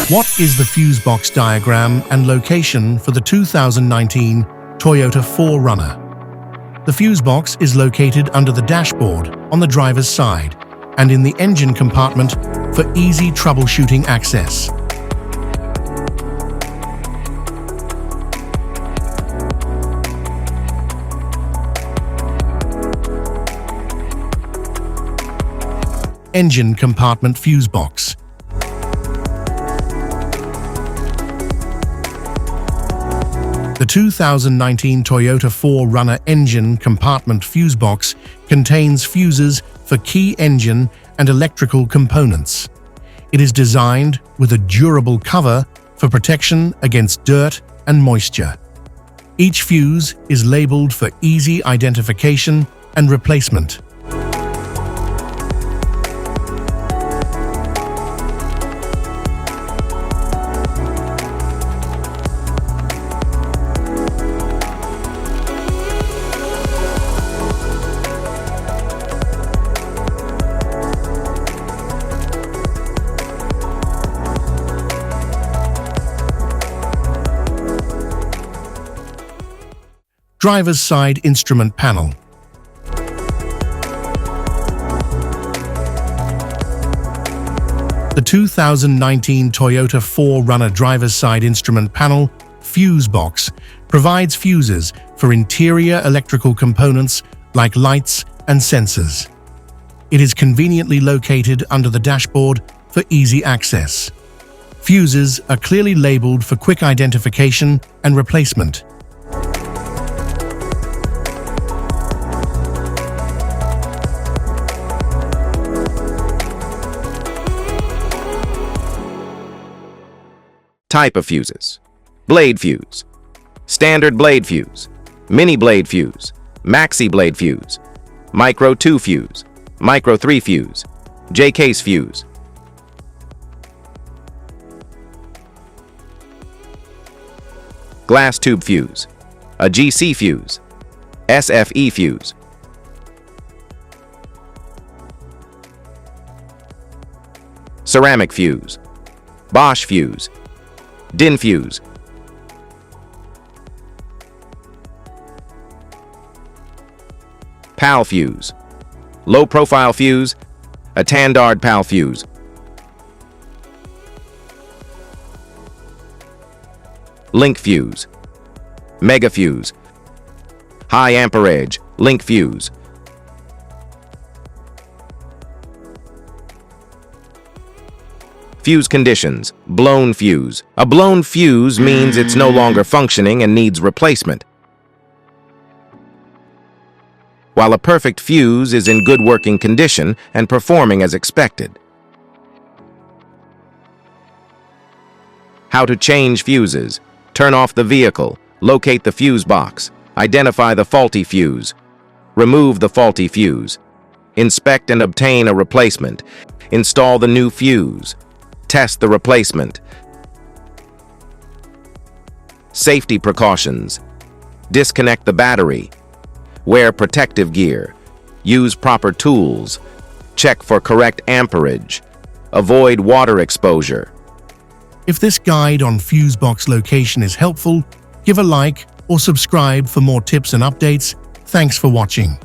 What is the fuse box diagram and location for the 2019 Toyota 4Runner? The fuse box is located under the dashboard on the driver's side and in the engine compartment for easy troubleshooting access. Engine compartment fuse box. The 2019 Toyota 4Runner engine compartment fuse box contains fuses for key engine and electrical components. It is designed with a durable cover for protection against dirt and moisture. Each fuse is labeled for easy identification and replacement. Driver's side instrument panel. The 2019 Toyota 4Runner driver's side instrument panel fuse box provides fuses for interior electrical components like lights and sensors. It is conveniently located under the dashboard for easy access. Fuses are clearly labeled for quick identification and replacement. Type of fuses: blade fuse, standard blade fuse, mini blade fuse, maxi blade fuse, micro 2 fuse, micro 3 fuse, J-case fuse. Glass tube fuse, a GC fuse, SFE fuse. Ceramic fuse, Bosch fuse, DIN fuse. PAL fuse, low profile fuse, a Tandard PAL fuse. Link fuse, mega fuse, high amperage, link fuse. Fuse conditions: blown fuse. A blown fuse means it's no longer functioning and needs replacement, while a perfect fuse is in good working condition and performing as expected. How to change fuses: turn off the vehicle, locate the fuse box, identify the faulty fuse, remove the faulty fuse, inspect and obtain a replacement, install the new fuse, test the replacement. Safety precautions: disconnect the battery, wear protective gear, use proper tools, check for correct amperage, avoid water exposure. If this guide on fuse box location is helpful, give a like or subscribe for more tips and updates. Thanks for watching.